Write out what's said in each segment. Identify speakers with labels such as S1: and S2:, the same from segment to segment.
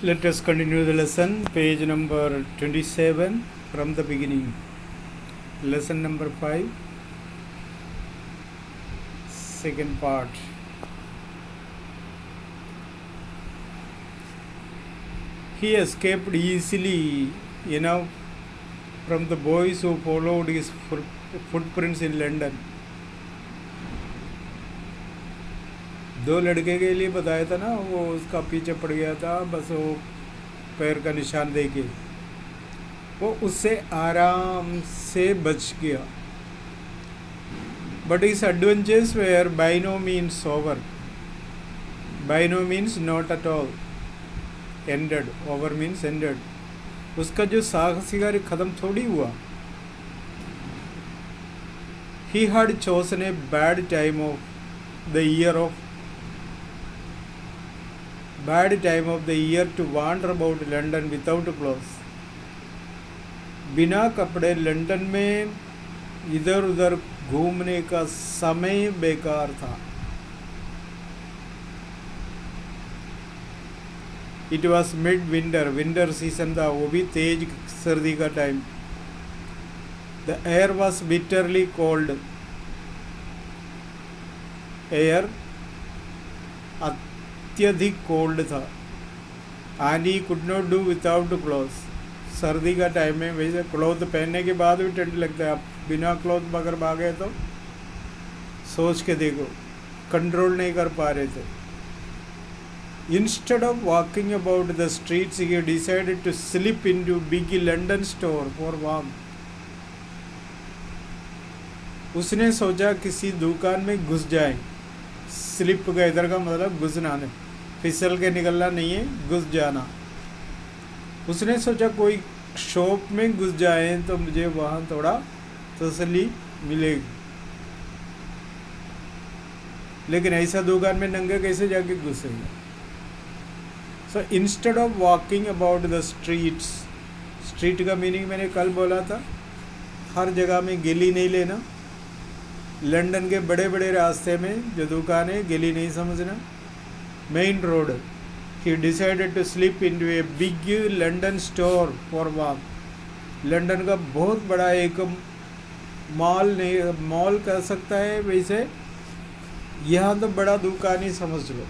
S1: Let us continue the lesson, page number 27 from the beginning. Lesson number 5, second part. He escaped easily enough from the boys who followed his footprints in London. दो लड़के के लिए बताया था ना, वो उसका पीछे पड़ गया था, बस वो पैर का निशान देके वो उससे आराम से बच गया. But his adventures were by no means over. By no means not at all ended. Over means ended. उसका जो साहसी कार्य ख़त्म थोड़ी हुआ. He had chosen a bad time of the year to wander about London without clothes. बिना कपड़े London में इधर उधर घूमने का समय बेकार था. It was mid winter, winter season था, वो भी तेज सर्दी का time. The air was bitterly cold. Air अत्यधिक कोल्ड था. And he could not do without cloth. सर्दी का टाइम में वैसे क्लॉथ पहनने के बाद भी ठंड लगता है. आप बिना क्लॉथ अगर भागे तो सोच के देखो, कंट्रोल नहीं कर पा रहे थे. Instead of walking about the streets he decided to slip into big London store for warm. उसने सोचा किसी दुकान में घुस जाए. स्लिप का इधर का मतलब घुसना नहीं, फिसल के निकलना नहीं है, घुस जाना. उसने सोचा कोई शॉप में घुस जाए तो मुझे वहाँ थोड़ा तसल्ली मिलेगी. लेकिन ऐसा दुकान में नंगे कैसे जाके घुसेंगे. So instead of walking about the streets. Street का मीनिंग मैंने कल बोला था, हर जगह में गली नहीं लेना. लंदन के बड़े बड़े रास्ते में जो दुकान है गली नहीं समझना, main road. He decided to sleep into a big London store for walk. London का बहुत बड़ा एक मॉल कह सकता है, वैसे यहाँ तो बड़ा दुकान ही समझ लो.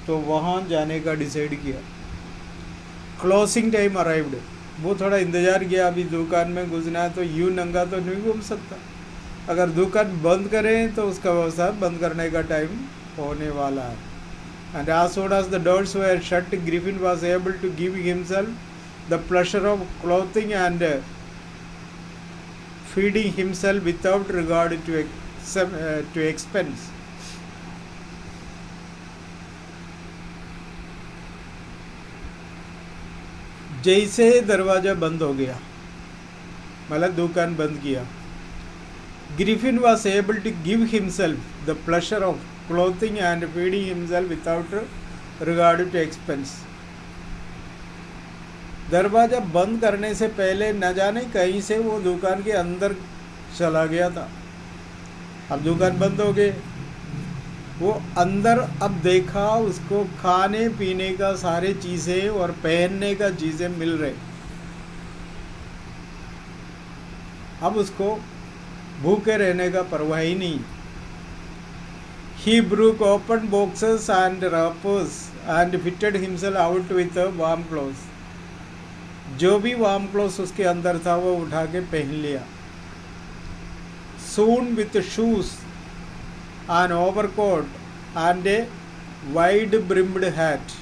S1: तो वहाँ जाने का डिसाइड किया. Closing time arrived. वो थोड़ा इंतज़ार किया, अभी दुकान में घुसना है तो यूँ नंगा तो नहीं घूम सकता. अगर दुकान बंद करें तो उसका व्यवसाय बंद करने का टाइम होने वाला है. And as soon as the doors were shut, Griffin was able to give himself the pleasure of clothing and feeding himself without regard to expense. जैसे दरवाज़ा बंद हो गया, मतलब दुकान बंद किया, Griffin was able to give himself the pleasure of clothing and feeding himself without regard to expense. दरवाज़ा बंद करने से पहले न जाने कहीं से वो दुकान के अंदर चला गया था. अब दुकान बंद हो गई, वो अंदर अब देखा उसको खाने पीने का सारे चीज़ें और पहनने का चीज़ें मिल रहे. अब उसको भूखे रहने का परवाह ही नहीं. He broke open boxes and wrappers and fitted himself out with warm clothes. जो भी वार्म क्लोथ्स उसके अंदर था वो उठा के पहन लिया. Soon with shoes, an overcoat and a wide brimmed hat,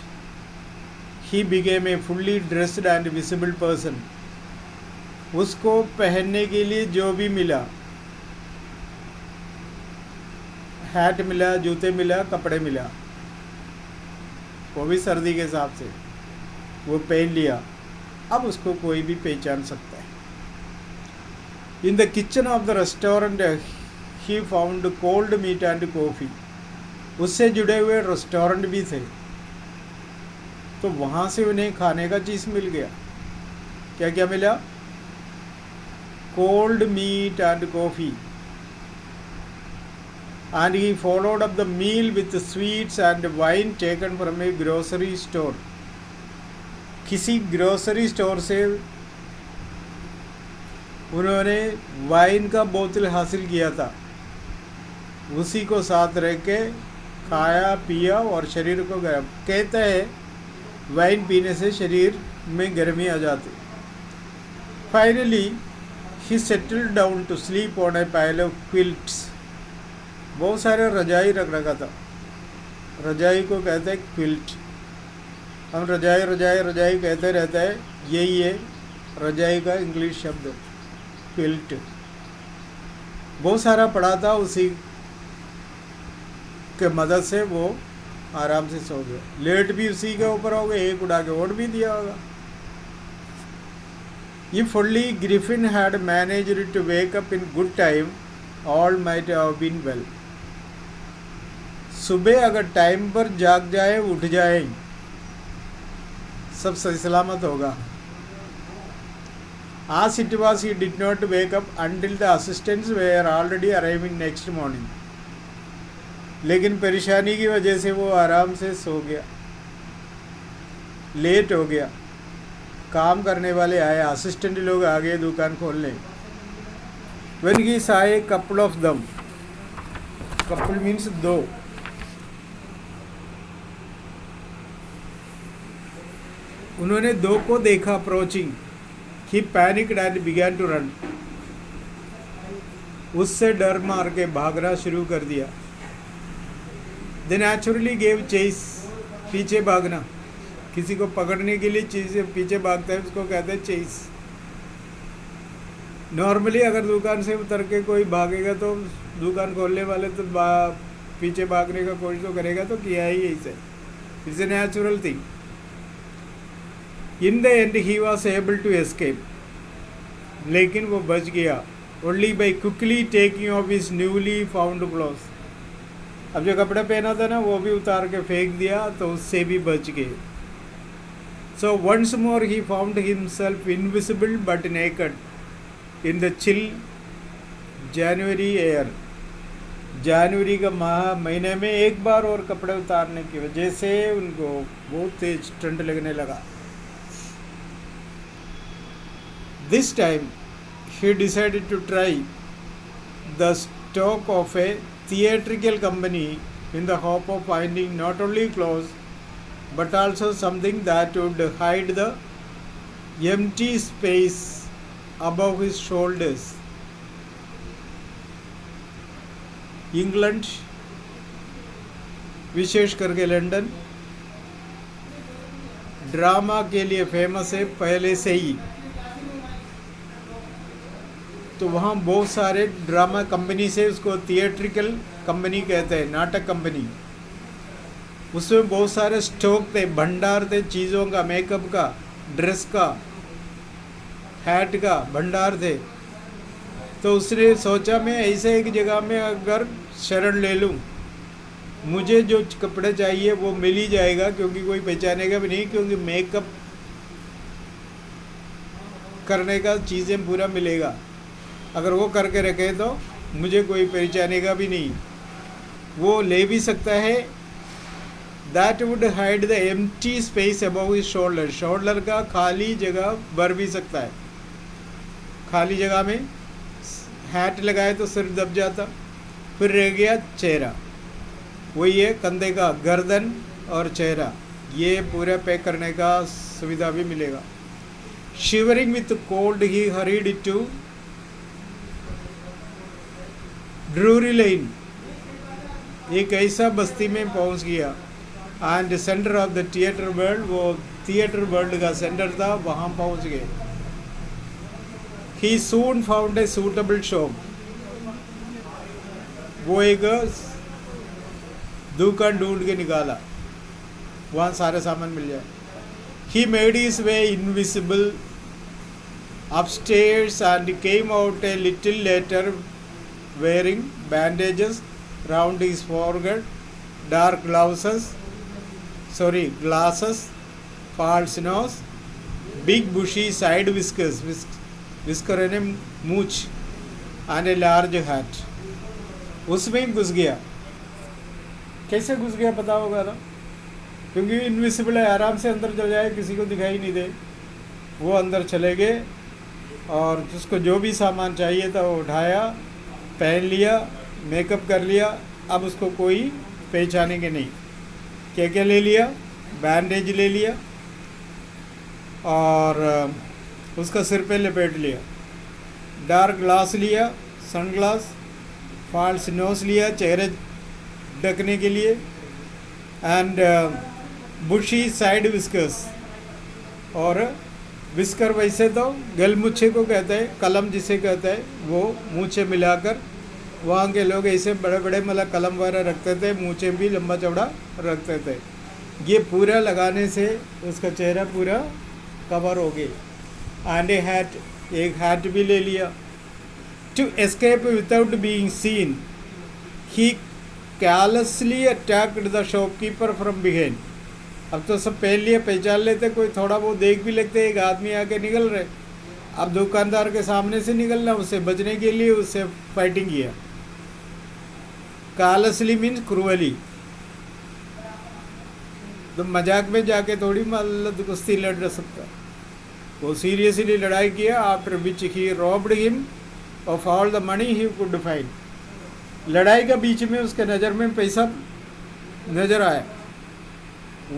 S1: he became a fully dressed and visible person. उसको पहनने के लिए जो भी मिला, हैट मिला, जूते मिला, कपड़े मिला, वो भी सर्दी के हिसाब से वो पहन लिया. अब उसको कोई भी पहचान सकता है. In the kitchen of the restaurant he found cold meat and coffee. उससे जुड़े हुए रेस्टोरेंट भी थे, तो वहाँ से उन्हें खाने का चीज़ मिल गया. क्या क्या मिला? Cold meat and coffee. and he followed up the meal with sweets and wine taken from a grocery store. किसी ग्रोसरी स्टोर से उन्होंने वाइन का बोतल हासिल किया था, उसी को साथ रख के खाया पिया और शरीर को गर्म। कहते हैं वाइन पीने से शरीर में गर्मी आ जाती। Finally he settled down to sleep on a pile of quilts. बहुत सारे रजाई रख रखा था। रजाई को कहते हैं क्विल्ट। हम रजाई रजाई रजाई कहते रहते हैं, यही है रजाई का इंग्लिश शब्द क्विल्ट। बहुत सारा पड़ा था, उसी के मदद से वो आराम से सो गया। लेट भी उसी के ऊपर हो गए, एक उड़ा के ओढ़ भी दिया होगा। If only Griffin had managed to wake up in good time, all might have been well. सुबह अगर टाइम पर जाग जाए, उठ जाए, सब सही सलामत होगा। As it was, he did not wake up until the assistants were already arriving next morning. लेकिन परेशानी की वजह से वो आराम से सो गया, लेट हो गया। काम करने वाले आए, असिस्टेंट लोग आ गए दुकान खोलने। When he saw a couple of them, couple means दो, उन्होंने दो को देखा approaching. He panicked and began to run. उससे डर मार के भागना शुरू कर दिया। They naturally gave chase, पीछे भागना। किसी को पकड़ने के लिए चीज़ पीछे भागता है, उसको कहते हैं चेस। नॉर्मली अगर दुकान से उतर के कोई भागेगा तो दुकान खोलने वाले तो पीछे भागने का कोशिश तो करेगा, तो किया ही ऐसे। It's a natural thing. In the end he was able to escape, लेकिन वो बच गया। Only by quickly taking off his newly found cloth. अब जो कपड़े पहना था ना, वो भी उतार के फेंक दिया, तो उससे भी बच गए। So once more he found himself invisible but naked in the chill January air. जनवरी का महीने में एक बार और कपड़े उतारने की वजह से उनको बहुत तेज ठंड लगने लगा। This time he decided to try the stock of a theatrical company in the hope of finding not only clothes but also something that would hide the empty space above his shoulders. England, विशेष करके London, drama के लिए famous है पहले से ही। तो वहाँ बहुत सारे ड्रामा कंपनी से, उसको थिएट्रिकल कंपनी कहते हैं, नाटक कंपनी। उसमें बहुत सारे स्टॉक थे, भंडार थे चीज़ों का, मेकअप का, ड्रेस का, हैट का भंडार थे। तो उसने सोचा मैं ऐसे एक जगह में अगर शरण ले लूँ, मुझे जो कपड़े चाहिए वो मिल ही जाएगा, क्योंकि कोई पहचानेगा भी नहीं, क्योंकि मेकअप करने का चीज़ें पूरा मिलेगा। अगर वो करके रखे तो मुझे कोई पहचानेगा भी नहीं। वो ले भी सकता है। That would hide the empty space above his shoulder. Shoulder का खाली जगह भर भी सकता है। खाली जगह में हैट लगाए तो सिर दब जाता। फिर रह गया चेहरा, वही है कंधे का, गर्दन और चेहरा, ये पूरा पैक करने का सुविधा भी मिलेगा। Shivering with cold, he hurried to Drury Lane, एक ऐसा बस्ती में पहुंच गया। And centre of the theatre world, वो थिएटर वर्ल्ड का सेंटर था, वहाँ पहुँच गए। ही सून फाउंड ए सूटेबल शॉप, वो एक दुकान ढूंढ के निकाला, वहाँ सारे सामान मिल जाए। He made his way invisible upstairs and came out a little letter wearing bandages round his forehead, dark glasses, false nose, big bushy side whiskers, whisker यानी मूछ, and a large hat. उसमें घुस गया। कैसे घुस गया पता होगा ना? क्योंकि इनविजिबल है, आराम से अंदर चल जाए, किसी को दिखाई नहीं दे। वो अंदर चले गए और जिसको जो भी सामान चाहिए था वो उठाया, पहन लिया, मेकअप कर लिया। अब उसको कोई पहचानेंगे नहीं। क्या क्या ले लिया? बैंडेज ले लिया और उसका सिर पे लपेट लिया। डार्क ग्लास लिया, सन ग्लास, फॉल्स नोज लिया चेहरे ढकने के लिए, एंड बुशी साइड विस्कर्स। और विस्कर वैसे तो गलमुच्छे को कहते हैं, कलम जिसे कहते हैं, वो मूछे मिलाकर वहाँ के लोग ऐसे बड़े बड़े मतलब कलम वगैरह रखते थे, मूछे भी लंबा चौड़ा रखते थे। ये पूरा लगाने से उसका चेहरा पूरा कवर हो गया। एंड एक हैट भी ले लिया। To escape without being seen he carelessly attacked the shopkeeper from behind. अब तो सब पहन लिए, पहचान लेते, कोई थोड़ा बहुत देख भी लगते, एक आदमी आके निकल रहे। अब दुकानदार के सामने से निकलना, उससे बचने के लिए उससे फाइटिंग किया। carelessly means cruelly. तो मजाक में जाके थोड़ी मतलब कुश्ती लड़ सकता, वो सीरियसली लड़ाई किया। After which he robbed him of all the money he could find. लड़ाई का बीच में उसके नज़र में पैसा नज़र आया,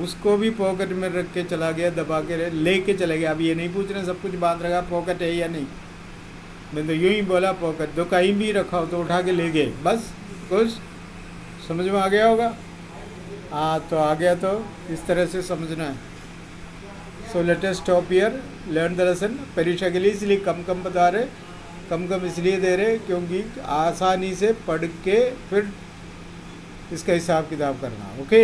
S1: उसको भी पॉकेट में रख के चला गया, दबा के लेके चले गया। अब ये नहीं पूछ रहे सब कुछ बांध रखा, पॉकेट है या नहीं। मैं तो यूँ ही बोला पॉकेट, तो कहीं भी रखा हो तो उठा के ले गए, बस। कुछ समझ में आ गया होगा? हाँ, तो आ गया तो इस तरह से समझना है। So let us stop here, learn the lesson. परीक्षा के लिए इसलिए कम कम बता रहे, कम कम इसलिए दे रहे क्योंकि आसानी से पढ़ के फिर इसका हिसाब किताब करना। ओके।